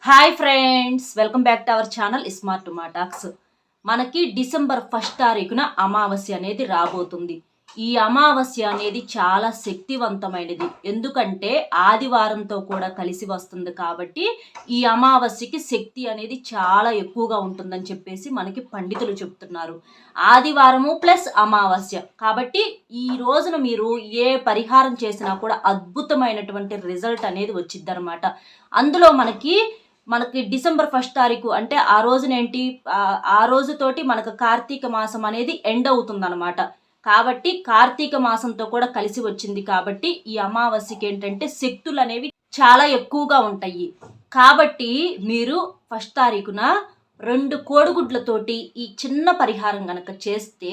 Hi friends, welcome back to our channel smart talks. మనకి December 1 తారీఖున అమావాస్య అనేది రాబోతుంది. ఈ అమావాస్య అనేది చాలా శక్తివంతమైనది. ఎందుకంటే ఆదివారంతో కూడా కలిసి వస్తుంది కాబట్టి ఈ అమావాస్యకి శక్తి అనేది చాలా ఎక్కువగా ఉంటుందని చెప్పేసి మనకి పండితులు చెప్తున్నారు. ఆదివారము ప్లస్ అమావాస్య కాబట్టి ఈ రోజున మీరు ఏ పరిహారం చేసినా కూడా అద్భుతమైనటువంటి రిజల్ట్ అనేది వచ్చిద్దనమాట. అందులో మనకి డిసెంబర్ 1 తారీఖు అంటే ఆ రోజునేంటి, ఆ రోజుతోటి మనకు కార్తీక మాసం అనేది ఎండ్ అవుతుందన్నమాట. కాబట్టి కార్తీక మాసంతో కూడా కలిసి వచ్చింది కాబట్టి ఈ అమావాస్యకి ఏంటంటే శక్తులు అనేవి చాలా ఎక్కువగా ఉంటాయి. కాబట్టి మీరు 1 తారీఖున 2 కోడిగుడ్లతోటి ఈ చిన్న పరిహారం గనక చేస్తే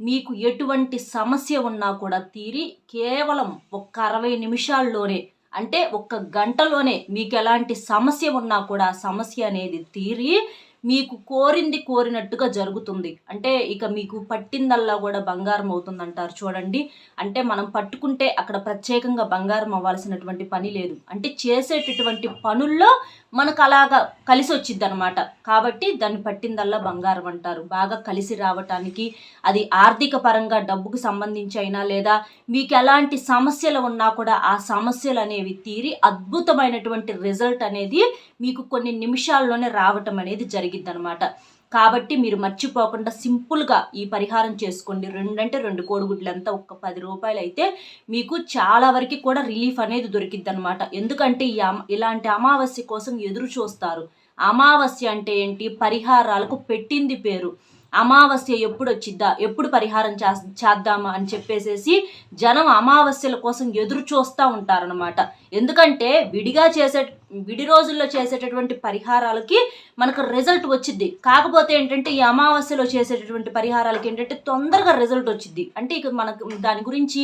మీకు ఎటువంటి సమస్య ఉన్నా కూడా తీరి కేవలం ఒక్క 60 నిమిషాల్లోనే, అంటే ఒక్క గంటలోనే మీకు ఎలాంటి సమస్య ఉన్నా కూడా సమస్య అనేది తీరి మీకు కోరినట్టుగా జరుగుతుంది. అంటే ఇక మీకు పట్టిందల్లా కూడా బంగారం అవుతుంది అంటారు చూడండి. అంటే మనం పట్టుకుంటే అక్కడ ప్రత్యేకంగా బంగారం అవ్వాల్సినటువంటి పని లేదు. అంటే చేసేటటువంటి పనుల్లో మనకు అలాగా కలిసి వచ్చింది అనమాట. కాబట్టి దాన్ని పట్టిందల్లా బంగారం అంటారు. బాగా కలిసి రావటానికి అది ఆర్థిక పరంగా డబ్బుకు సంబంధించి అయినా, లేదా మీకు ఎలాంటి సమస్యలు ఉన్నా కూడా ఆ సమస్యలు అనేవి తీరి అద్భుతమైనటువంటి రిజల్ట్ అనేది మీకు కొన్ని నిమిషాల్లోనే రావటం అనేది జరిగిద్ది అనమాట. కాబట్టి మీరు మర్చిపోకుండా సింపుల్గా ఈ పరిహారం చేసుకోండి. 2 కోడిగుడ్లు ఎంత, ఒక్క 10 రూపాయలు అయితే మీకు చాలా వరకు కూడా రిలీఫ్ అనేది దొరికిద్ది అనమాట. ఎందుకంటే ఇలాంటి అమావాస్య కోసం ఎదురు చూస్తారు. అమావాస్య అంటే ఏంటి, పరిహారాలకు పెట్టింది పేరు. అమావాస్య ఎప్పుడు వచ్చిద్దా, ఎప్పుడు పరిహారం చేద్దామా అని చెప్పేసేసి జనం అమావాస్యల కోసం ఎదురు చూస్తూ ఉంటారనమాట. ఎందుకంటే విడి రోజుల్లో చేసేటటువంటి పరిహారాలకి మనకు రిజల్ట్ వచ్చిద్ది. కాకపోతే ఏంటంటే ఈ అమావాస్యలో చేసేటటువంటి పరిహారాలకి ఏంటంటే తొందరగా రిజల్ట్ వచ్చిద్ది. అంటే ఇక మనకు దాని గురించి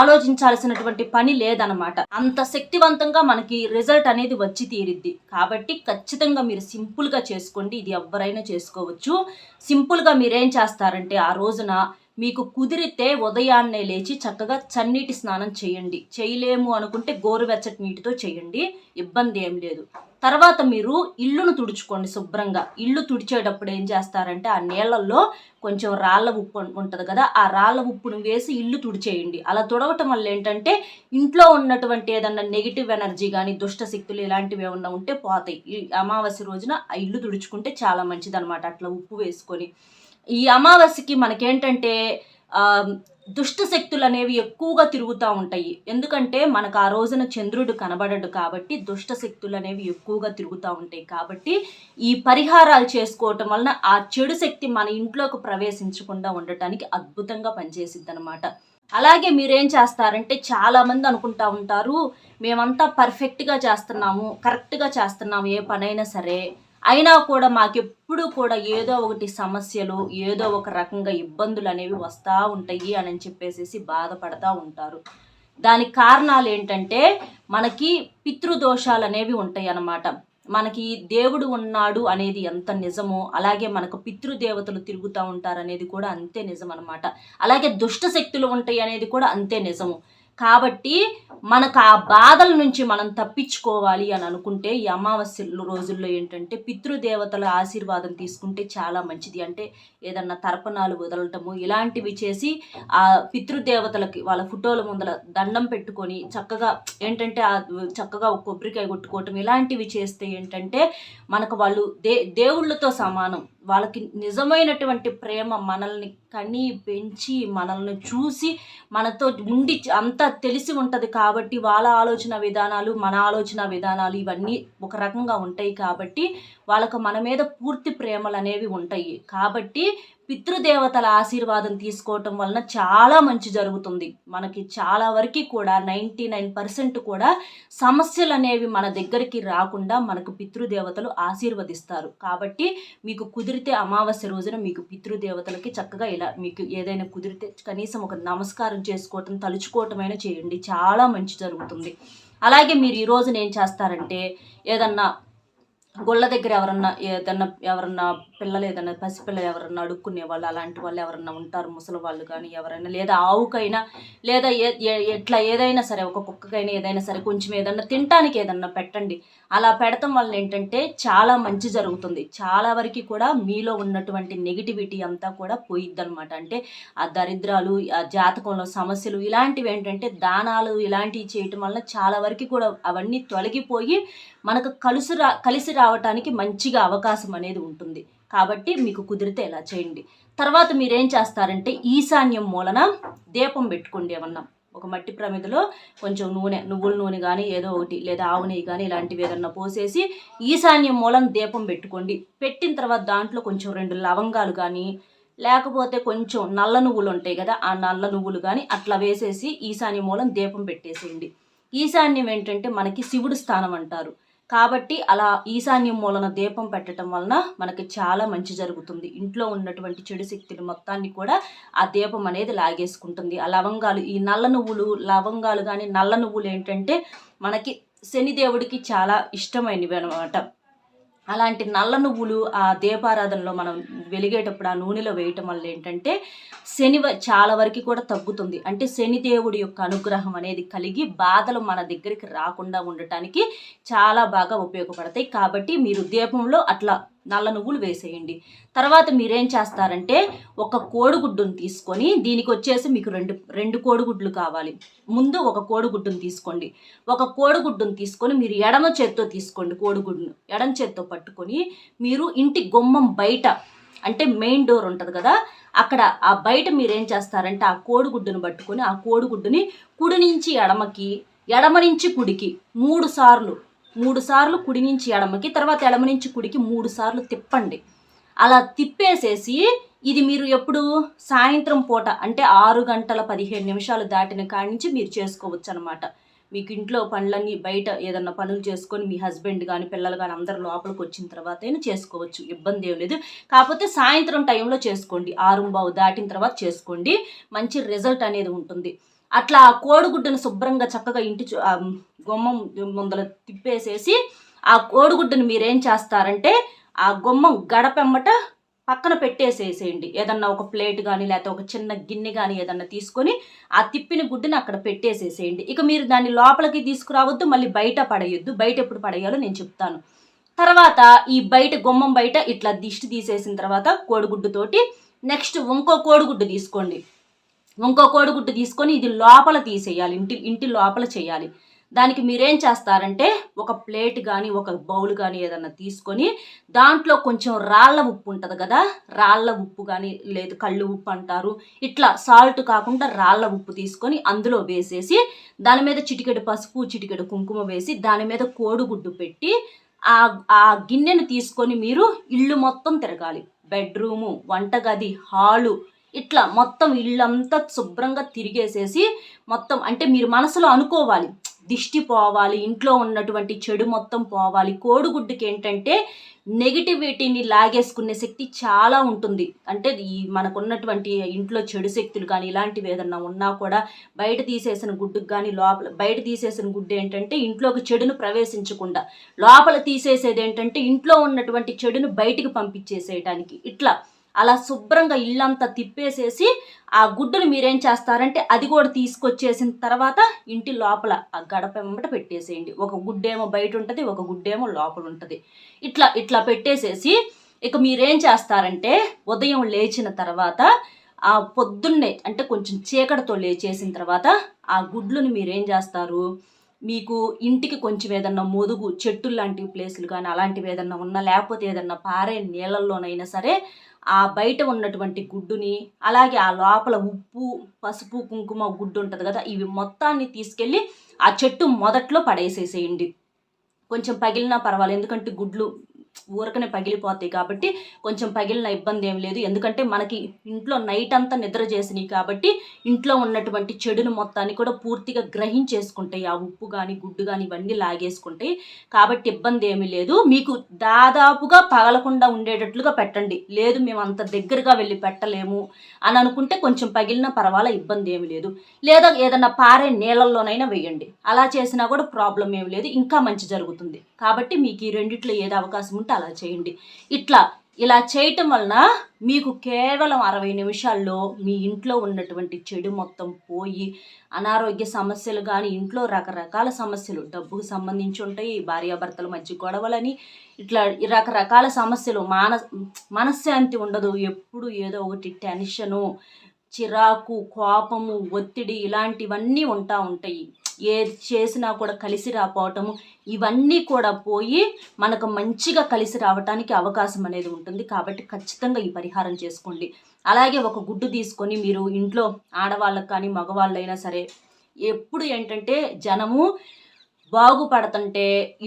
ఆలోచించాల్సినటువంటి పని లేదనమాట. అంత శక్తివంతంగా మనకి రిజల్ట్ అనేది వచ్చి తీరిద్ది. కాబట్టి ఖచ్చితంగా మీరు సింపుల్గా చేసుకోండి. ఇది ఎవరైనా చేసుకోవచ్చు. సింపుల్గా మీరేం చేస్తారంటే ఆ రోజున మీకు కుదిరితే ఉదయాన్నే లేచి చక్కగా చన్నీటి స్నానం చేయండి. చేయలేము అనుకుంటే గోరువెచ్చటి నీటితో చేయండి, ఇబ్బంది ఏం లేదు. తర్వాత మీరు ఇల్లును తుడుచుకోండి శుభ్రంగా. ఇల్లు తుడిచేటప్పుడు ఏం చేస్తారంటే ఆ నీళ్ళల్లో కొంచెం రాళ్ళ ఉప్పు ఉంటుంది కదా, ఆ రాళ్ళ ఉప్పును వేసి ఇల్లు తుడిచేయండి. అలా తుడవటం వల్ల ఏంటంటే ఇంట్లో ఉన్నటువంటి ఏదన్నా నెగిటివ్ ఎనర్జీ కానీ దుష్ట శక్తులు ఇలాంటివి ఏమన్నా ఉంటే పోతాయి. ఈ అమావాస్య రోజున ఆ ఇల్లు తుడుచుకుంటే చాలా మంచిదన్నమాట. అట్లా ఉప్పు వేసుకొని ఈ అమావాస్యకి మనకేంటంటే దుష్ట శక్తులు అనేవి ఎక్కువగా తిరుగుతూ ఉంటాయి. ఎందుకంటే మనకు ఆ రోజున చంద్రుడు కనబడడు కాబట్టి దుష్ట శక్తులు అనేవి ఎక్కువగా తిరుగుతూ ఉంటాయి. కాబట్టి ఈ పరిహారాలు చేసుకోవటం వలన ఆ చెడు శక్తి మన ఇంట్లోకి ప్రవేశించకుండా ఉండటానికి అద్భుతంగా పనిచేసిద్ది అనమాట. అలాగే మీరేం చేస్తారంటే చాలా మంది అనుకుంటా ఉంటారు, మేమంతా పర్ఫెక్ట్గా చేస్తున్నాము, కరెక్ట్గా చేస్తున్నాము ఏ పనైనా సరే, అయినా కూడా మాకెప్పుడు కూడా ఏదో ఒకటి సమస్యలు, ఏదో ఒక రకంగా ఇబ్బందులు అనేవి వస్తూ ఉంటాయి అని చెప్పేసి బాధపడతా ఉంటారు. దానికి కారణాలు ఏంటంటే మనకి పితృదోషాలు అనేవి ఉంటాయి అన్నమాట. మనకి దేవుడు ఉన్నాడు అనేది ఎంత నిజమో అలాగే మనకు పితృదేవతలు తిరుగుతూ ఉంటారు అనేది కూడా అంతే నిజం అనమాట. అలాగే దుష్ట శక్తులు ఉంటాయి అనేది కూడా అంతే నిజము. కాబట్టి మనకు ఆ బాధల నుంచి మనం తప్పించుకోవాలి అని అనుకుంటే ఈ అమావాస్య రోజుల్లో ఏంటంటే పితృదేవతల ఆశీర్వాదం తీసుకుంటే చాలా మంచిది. అంటే ఏదన్నా తర్పణాలు వదలటము ఇలాంటివి చేసి ఆ పితృదేవతలకి వాళ్ళ ఫోటోల ముందర దండం పెట్టుకొని చక్కగా ఏంటంటే చక్కగా ఒక కొబ్బరికాయ కొట్టుకోవటం ఇలాంటివి చేస్తే ఏంటంటే మనకు వాళ్ళు దేవుళ్ళతో సమానం. వాళ్ళకి నిజమైనటువంటి ప్రేమ మనల్ని కని పెంచి మనల్ని చూసి మనతో ఉండి అంతా తెలిసి ఉంటుంది కాబట్టి వాళ్ళ ఆలోచన విధానాలు మన ఆలోచన విధానాలు ఇవన్నీ ఒక రకంగా ఉంటాయి. కాబట్టి వాళ్ళకు మన మీద పూర్తి ప్రేమలు అనేవి ఉంటాయి. కాబట్టి పితృదేవతల ఆశీర్వాదం తీసుకోవటం వలన చాలా మంచి జరుగుతుంది. మనకి చాలా వరకు కూడా 99% కూడా సమస్యలు అనేవి మన దగ్గరికి రాకుండా మనకు పితృదేవతలు ఆశీర్వదిస్తారు. కాబట్టి మీకు కుదిరితే అమావాస్య రోజున మీకు పితృదేవతలకి చక్కగా ఇలా మీకు ఏదైనా కుదిరితే కనీసం ఒక నమస్కారం చేసుకోవటం, తలుచుకోవటమైనా చేయండి, చాలా మంచి జరుగుతుంది. అలాగే మీరు ఈ రోజున ఏం చేస్తారంటే ఏదన్నా గొల్ల దగ్గర ఎవరన్నా పిల్లలు ఏదన్నా పసిపిల్లలు ఎవరన్నా అడుక్కునే వాళ్ళు, అలాంటి వాళ్ళు ఎవరన్నా ఉంటారు, ముసలి వాళ్ళు కానీ ఎవరైనా, లేదా ఆవుకైనా, లేదా ఎట్లా ఏదైనా సరే, ఒక కుక్కకైనా ఏదైనా సరే కొంచెం ఏదన్నా తినటానికి ఏదన్నా పెట్టండి. అలా పెడతాం వల్ల ఏంటంటే చాలా మంచి జరుగుతుంది. చాలా వరకు కూడా మీలో ఉన్నటువంటి నెగిటివిటీ అంతా కూడా పోయిద్దనమాట. అంటే ఆ దరిద్రాలు, ఆ జాతకంలో సమస్యలు ఇలాంటివి ఏంటంటే దానాలు ఇలాంటివి చేయటం వల్ల చాలా వరకు కూడా అవన్నీ తొలగిపోయి మనకు కలిసి రావటానికి మంచిగా అవకాశం అనేది ఉంటుంది. కాబట్టి మీకు కుదిరితే ఇలా చేయండి. తర్వాత మీరేం చేస్తారంటే ఈశాన్యం మూలన దీపం పెట్టుకోండి. ఏమన్నా ఒక మట్టి ప్రమిదలో కొంచెం నువ్వుల నూనె కానీ ఏదో ఒకటి, లేదా ఆవు నెయ్యి కానీ ఇలాంటివి ఏదన్నా పోసేసి ఈశాన్యం మూలన దీపం పెట్టుకోండి. పెట్టిన తర్వాత దాంట్లో కొంచెం 2 లవంగాలు కానీ, లేకపోతే కొంచెం నల్ల నువ్వులు ఉంటాయి కదా, ఆ నల్ల నువ్వులు కానీ అట్లా వేసేసి ఈశాన్య మూలం దీపం పెట్టేసేయండి. ఈశాన్యం ఏంటంటే మనకి శివుడు స్థానం అంటారు. కాబట్టి అలా ఈశాన్యం మూలన దీపం పెట్టడం వలన మనకి చాలా మంచి జరుగుతుంది. ఇంట్లో ఉన్నటువంటి చెడు శక్తులు మొత్తాన్ని కూడా ఆ దీపం అనేది లాగేసుకుంటుంది. ఆ లవంగాలు, ఈ నల్ల నువ్వులు, లవంగాలు కానీ నల్ల నువ్వులు ఏంటంటే మనకి శనిదేవుడికి చాలా ఇష్టమైనవి అనమాట. అలాంటి నల్ల నువ్వులు ఆ దీపారాధనలో మనం వెలిగేటప్పుడు ఆ నూనెలో వేయటం వల్ల ఏంటంటే చాలా వరకు కూడా తగ్గుతుంది. అంటే శనిదేవుడి యొక్క అనుగ్రహం అనేది కలిగి బాధలు మన దగ్గరికి రాకుండా ఉండటానికి చాలా బాగా ఉపయోగపడతాయి. కాబట్టి మీరు దీపంలో అట్లా నల్ల నువ్వులు వేసేయండి. తర్వాత మీరేం చేస్తారంటే ఒక కోడిగుడ్డును తీసుకొని, దీనికి వచ్చేసి మీకు రెండు కోడిగుడ్లు కావాలి. ముందు ఒక కోడిగుడ్డును తీసుకోండి. ఒక కోడిగుడ్డును తీసుకొని మీరు ఎడమ చేత్తో తీసుకోండి. కోడిగుడ్డును ఎడమ చేత్తో పట్టుకొని మీరు ఇంటి గుమ్మం బయట, అంటే మెయిన్ డోర్ ఉంటుంది కదా, అక్కడ ఆ బయట మీరేం చేస్తారంటే ఆ కోడిగుడ్డును పట్టుకొని ఆ కోడిగుడ్డుని కుడి నుంచి ఎడమకి, ఎడమ నుంచి కుడికి 3 సార్లు కుడి నుంచి ఎడమకి, తర్వాత ఎడమ నుంచి కుడికి 3 సార్లు తిప్పండి. అలా తిప్పేసేసి ఇది మీరు ఎప్పుడు సాయంత్రం పూట, అంటే 6:15 దాటిన కాడి నుంచి మీరు చేసుకోవచ్చు అనమాట. మీకు ఇంట్లో పనులన్నీ బయట ఏదన్నా పనులు చేసుకొని మీ హస్బెండ్ కానీ పిల్లలు కానీ అందరు లోపలికి వచ్చిన తర్వాత అయినా చేసుకోవచ్చు, ఇబ్బంది ఏం లేదు. కాకపోతే సాయంత్రం టైంలో చేసుకోండి, 6:15 దాటిన తర్వాత చేసుకోండి, మంచి రిజల్ట్ అనేది ఉంటుంది. అట్లా ఆ కోడిగుడ్డును శుభ్రంగా చక్కగా ఇంటి గుమ్మం ముందల తిప్పేసేసి ఆ కోడిగుడ్డును మీరేం చేస్తారంటే ఆ గుమ్మం గడపెమ్మట పక్కన పెట్టేసేసేయండి. ఏదన్నా ఒక ప్లేట్ కానీ లేకపోతే ఒక చిన్న గిన్నె కానీ ఏదన్నా తీసుకొని ఆ తిప్పిన గుడ్డుని అక్కడ పెట్టేసేసేయండి. ఇక మీరు దాన్ని లోపలికి తీసుకురావద్దు, మళ్ళీ బయట పడేయొద్దు. బయట ఎప్పుడు పడేయాలో నేను చెప్తాను. తర్వాత ఈ బయట గుమ్మం బయట ఇట్లా దిష్టి తీసేసిన తర్వాత కోడిగుడ్డుతోటి నెక్స్ట్ ఇంకో కోడిగుడ్డు తీసుకోండి. ఇంకో కోడిగుడ్డు తీసుకొని ఇది లోపల తీసేయాలి, ఇంటి లోపల చేయాలి. దానికి మీరేం చేస్తారంటే ఒక ప్లేట్ కానీ ఒక బౌల్ కానీ ఏదన్నా తీసుకొని దాంట్లో కొంచెం రాళ్ళ ఉప్పు ఉంటుంది కదా, రాళ్ళ ఉప్పు కానీ లేదు కళ్ళు ఉప్పు అంటారు, ఇట్లా సాల్ట్ కాకుండా రాళ్ళ ఉప్పు తీసుకొని అందులో వేసేసి దాని మీద చిటికెడు పసుపు చిటికెడు కుంకుమ వేసి దాని మీద కోడిగుడ్డు పెట్టి ఆ గిన్నెను తీసుకొని మీరు ఇల్లు మొత్తం తిరగాలి. బెడ్రూము, వంటగది, హాలు, ఇట్లా మొత్తం ఇల్లంతా శుభ్రంగా తిరిగేసేసి మొత్తం, అంటే మీరు మనసులో అనుకోవాలి దిష్టి పోవాలి, ఇంట్లో ఉన్నటువంటి చెడు మొత్తం పోవాలి. కోడిగుడ్డుకి ఏంటంటే నెగిటివిటీని లాగేసుకునే శక్తి చాలా ఉంటుంది. అంటే ఈ మనకున్నటువంటి ఇంట్లో చెడు శక్తులు కానీ ఇలాంటివి ఏదన్నా ఉన్నా కూడా బయట తీసేసిన గుడ్డుకు కానీ బయట తీసేసిన గుడ్డు ఏంటంటే ఇంట్లోకి చెడును ప్రవేశించకుండా, లోపల తీసేసేది ఏంటంటే ఇంట్లో ఉన్నటువంటి చెడును బయటికి పంపించేసేయడానికి. ఇట్లా అలా శుభ్రంగా ఇల్లంతా తిప్పేసేసి ఆ గుడ్డును మీరేం చేస్తారంటే అది కూడా తీసుకొచ్చేసిన తర్వాత ఇంటి లోపల ఆ గడప వెంబట పెట్టేసేయండి. ఒక గుడ్డేమో బయట ఉంటుంది, ఒక గుడ్డేమో లోపల ఉంటుంది. ఇట్లా పెట్టేసేసి ఇక మీరేం చేస్తారంటే ఉదయం లేచిన తర్వాత ఆ పొద్దున్నే, అంటే కొంచెం చీకటితో లేచేసిన తర్వాత ఆ గుడ్లను మీరేం చేస్తారు, మీకు ఇంటికి కొంచెం ఏదన్నా మొదుగు చెట్టు లాంటి ప్లేసులు కానీ అలాంటివి ఏదన్నా ఉన్నా, లేకపోతే ఏదన్నా పారే నీళ్ళల్లోనైనా సరే ఆ బయట ఉన్నటువంటి గుడ్డుని, అలాగే ఆ లోపల ఉప్పు పసుపు కుంకుమ గుడ్డు ఉంటుంది కదా, ఇవి మొత్తాన్ని తీసుకెళ్ళి ఆ చెట్టు మొదట్లో పడేసేసేయండి. కొంచెం పగిలినా పర్వాలేదు, ఎందుకంటే గుడ్లు ఊరకనే పగిలిపోతాయి. కాబట్టి కొంచెం పగిలిన ఇబ్బంది ఏం లేదు. ఎందుకంటే మనకి ఇంట్లో నైట్ అంతా నిద్ర చేసినాయి కాబట్టి ఇంట్లో ఉన్నటువంటి చెడును మొత్తాన్ని కూడా పూర్తిగా గ్రహించేసుకుంటాయి. ఆ ఉప్పు కానీ గుడ్డు కానీ ఇవన్నీ లాగేసుకుంటాయి. కాబట్టి ఇబ్బంది ఏమీ లేదు. మీకు దాదాపుగా పగలకుండా ఉండేటట్లుగా పెట్టండి. లేదు మేము అంత దగ్గరగా వెళ్ళి పెట్టలేము అని అనుకుంటే కొంచెం పగిలినా పర్వాలా, ఇబ్బంది ఏమి లేదు. లేదా ఏదన్నా పారే నీళ్ళల్లోనైనా వేయండి. అలా చేసినా కూడా ప్రాబ్లం ఏమి లేదు, ఇంకా మంచి జరుగుతుంది. కాబట్టి మీకు ఈ రెండిట్లో ఏది అవకాశం ఉంటే అలా చేయండి. ఇలా చేయటం వలన మీకు కేవలం 60 నిమిషాల్లో మీ ఇంట్లో ఉన్నటువంటి చెడు మొత్తం పోయి అనారోగ్య సమస్యలు కానీ, ఇంట్లో రకరకాల సమస్యలు డబ్బుకు సంబంధించి ఉంటాయి, భార్యాభర్తల మధ్య గొడవలని, ఇట్లా రకరకాల సమస్యలు, మనశ్శాంతి ఉండదు. ఎప్పుడు ఏదో ఒకటి టెన్షను, చిరాకు, కోపము, ఒత్తిడి ఇలాంటివన్నీ ఉంటాయి. ఏది చేసినా కూడా కలిసి రాపోవటము ఇవన్నీ కూడా పోయి మనకు మంచిగా కలిసి రావటానికి అవకాశం అనేది ఉంటుంది. కాబట్టి ఖచ్చితంగా ఈ పరిహారం చేసుకోండి. అలాగే ఒక గుడ్డు తీసుకొని మీరు ఇంట్లో ఆడవాళ్ళకి కానీ మగవాళ్ళైనా సరే, ఎప్పుడు ఏంటంటే జనము బాగుపడుతుంటే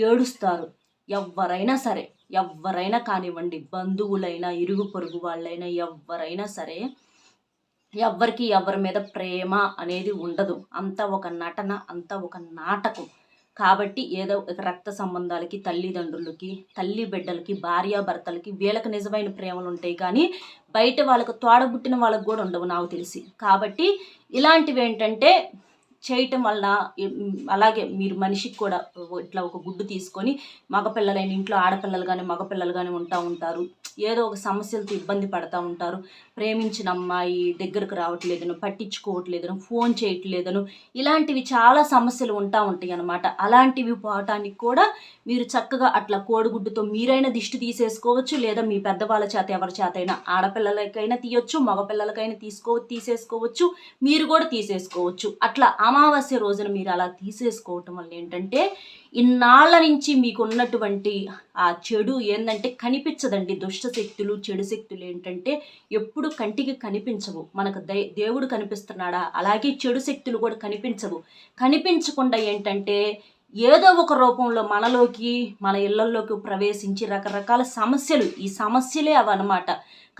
ఏడుస్తారు. ఎవరైనా కానివ్వండి, బంధువులైనా ఇరుగు పొరుగు వాళ్ళైనా ఎవరైనా సరే, ఎవ్వరికి ఎవరి మీద ప్రేమ అనేది ఉండదు. అంతా ఒక నటన, అంతా ఒక నాటకం. కాబట్టి ఏదో రక్త సంబంధాలకి, తల్లిదండ్రులకి, తల్లి బిడ్డలకి, భార్యాభర్తలకి వీళ్ళకి నిజమైన ప్రేమలు ఉంటాయి. కానీ బయట వాళ్ళకు తోడబుట్టిన వాళ్ళకు కూడా ఉండవు నాకు తెలిసి. కాబట్టి ఇలాంటివి ఏంటంటే చేయటం వల్ల, అలాగే మీరు మనిషికి కూడా ఇట్లా ఒక గుడ్డు తీసుకొని, మగపిల్లలైన ఇంట్లో ఆడపిల్లలు కానీ మగపిల్లలు కానీ ఉంటారు. ఏదో ఒక సమస్యలతో ఇబ్బంది పడతా ఉంటారు. ప్రేమించిన అమ్మాయి దగ్గరకు రావట్లేదను, పట్టించుకోవట్లేదను, ఫోన్ చేయట్లేదను, ఇలాంటివి చాలా సమస్యలు ఉంటాయి అన్నమాట. అలాంటివి పోవటానికి కూడా మీరు చక్కగా అట్లా కోడిగుడ్డుతో మీరైనా దిష్టి తీసేసుకోవచ్చు. లేదా మీ పెద్దవాళ్ళ చేత, ఎవరి చేత అయినా, ఆడపిల్లలకైనా తీయొచ్చు, మగపిల్లలకైనా తీసేసుకోవచ్చు, మీరు కూడా తీసేసుకోవచ్చు. అట్లా అమావాస్య రోజున మీరు అలా తీసేసుకోవటం వల్ల ఏంటంటే ఇన్నాళ్ళ నుంచి మీకు ఉన్నటువంటి ఆ చెడు ఏంటంటే కనిపించదండి. దుష్ట శక్తులు, చెడు శక్తులు ఏంటంటే ఎప్పుడు కంటికి కనిపించవు. మనకు దేవుడు కనిపిస్తున్నాడా, అలాగే చెడు శక్తులు కూడా కనిపించకుండా ఏంటంటే ఏదో ఒక రూపంలో మనలోకి, మన ఇళ్లలోకి ప్రవేశించి రకరకాల సమస్యలు, ఈ సమస్యలే అవన్నమాట.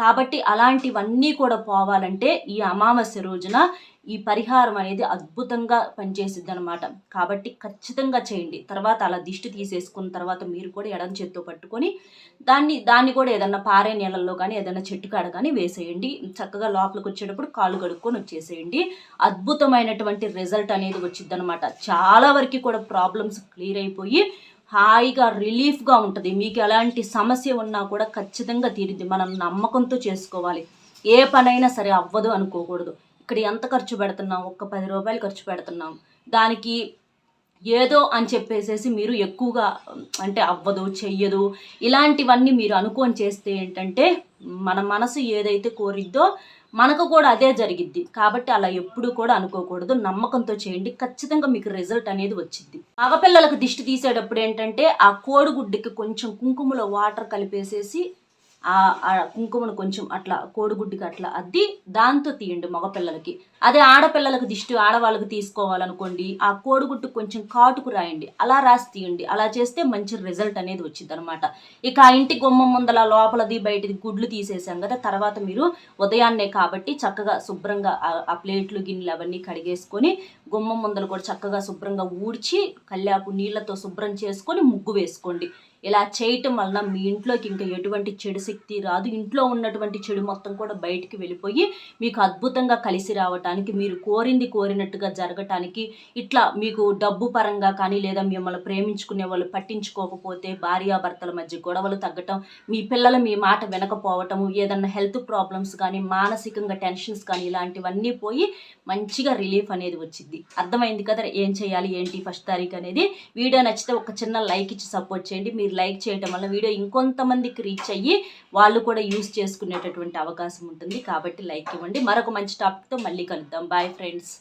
కాబట్టి అలాంటివన్నీ కూడా పోవాలంటే ఈ అమావాస్య రోజున ఈ పరిహారం అనేది అద్భుతంగా పనిచేసిద్ది అనమాట. కాబట్టి ఖచ్చితంగా చేయండి. తర్వాత అలా దిష్టి తీసేసుకున్న తర్వాత మీరు కూడా ఎడం చేత్తో పట్టుకొని దాన్ని కూడా ఏదన్నా పారే నీళ్ళల్లో కానీ ఏదన్నా చెట్టు కాడ కానీ వేసేయండి. చక్కగా లోపలికి వచ్చేటప్పుడు కాళ్ళు కడుక్కొని వచ్చేసేయండి. అద్భుతమైనటువంటి రిజల్ట్ అనేది వచ్చిద్ది అనమాట. చాలా వరకు కూడా ప్రాబ్లమ్స్ క్లియర్ అయిపోయి హాయిగా రిలీఫ్గా ఉంటుంది. మీకు ఎలాంటి సమస్య ఉన్నా కూడా ఖచ్చితంగా తీరిద్ది. మనం నమ్మకంతో చేసుకోవాలి. ఏ పనైనా సరే అవ్వదు అనుకోకూడదు. ఇక్కడ ఎంత ఖర్చు పెడుతున్నాం, ఒక్క 10 రూపాయలు ఖర్చు పెడుతున్నాం, దానికి ఏదో అని చెప్పేసేసి మీరు ఎక్కువగా అంటే అవ్వదు, చెయ్యదు, ఇలాంటివన్నీ మీరు అనుకొని చేస్తే ఏంటంటే మన మనసు ఏదైతే కోరిద్దో మనకు కూడా అదే జరిగిద్ది. కాబట్టి అలా ఎప్పుడు కూడా అనుకోకూడదు. నమ్మకంతో చేయండి, ఖచ్చితంగా మీకు రిజల్ట్ అనేది వచ్చింది. మగపిల్లలకు దిష్టి తీసేటప్పుడు ఏంటంటే ఆ కోడిగుడ్డుకి కొంచెం కుంకుమలో వాటర్ కలిపేసేసి ఆ కుంకుమను కొంచెం అట్లా కోడిగుడ్డుకి అట్లా అద్ది దాంతో తీయండి మగపిల్లలకి. అదే ఆడపిల్లలకు దిష్టి ఆడవాళ్ళకి తీసుకోవాలనుకోండి, ఆ కోడిగుడ్డు కొంచెం కాటుకు రాయండి, అలా రాసి తీయండి. అలా చేస్తే మంచి రిజల్ట్ అనేది వచ్చింది అనమాట. ఇక ఆ ఇంటి గుమ్మం ముందల లోపలది బయటది గుడ్లు తీసేసాం కదా, తర్వాత మీరు ఉదయాన్నే కాబట్టి చక్కగా శుభ్రంగా ఆ ప్లేట్లు గిన్నెలు అవన్నీ కడిగేసుకొని గుమ్మం ముందలు కూడా చక్కగా శుభ్రంగా ఊడ్చి కల్లాపు నీళ్లతో శుభ్రం చేసుకొని ముగ్గు వేసుకోండి. ఇలా చేయటం వలన మీ ఇంట్లోకి ఇంకా ఎటువంటి చెడు శక్తి రాదు. ఇంట్లో ఉన్నటువంటి చెడు మొత్తం కూడా బయటికి వెళ్ళిపోయి మీకు అద్భుతంగా కలిసి రావటానికి, మీరు కోరినట్టుగా జరగటానికి, ఇట్లా మీకు డబ్బు పరంగా కానీ, లేదా మిమ్మల్ని ప్రేమించుకునే వాళ్ళు పట్టించుకోకపోతే భార్యాభర్తల మధ్య గొడవలు తగ్గటం, మీ పిల్లలు మీ మాట వినకపోవటము, ఏదన్నా హెల్త్ ప్రాబ్లమ్స్ కానీ, మానసికంగా టెన్షన్స్ కానీ, ఇలాంటివన్నీ పోయి మంచిగా రిలీఫ్ అనేది వచ్చింది. అర్థమైంది కదా ఏం చేయాలి ఏంటి ఫస్ట్ తారీఖు అనేది. వీడియో నచ్చితే ఒక చిన్న లైక్ ఇచ్చి సపోర్ట్ చేయండి. మీరు లైక్ చేయటం వల్ల వీడియో ఇంకొంతమందికి రీచ్ అయ్యి వాళ్ళు కూడా యూజ్ చేసుకునేటటువంటి అవకాశం ఉంటుంది. కాబట్టి లైక్ ఇవ్వండి. మరొక మంచి టాపిక్తో మళ్ళీ కలుద్దాం. Bye friends.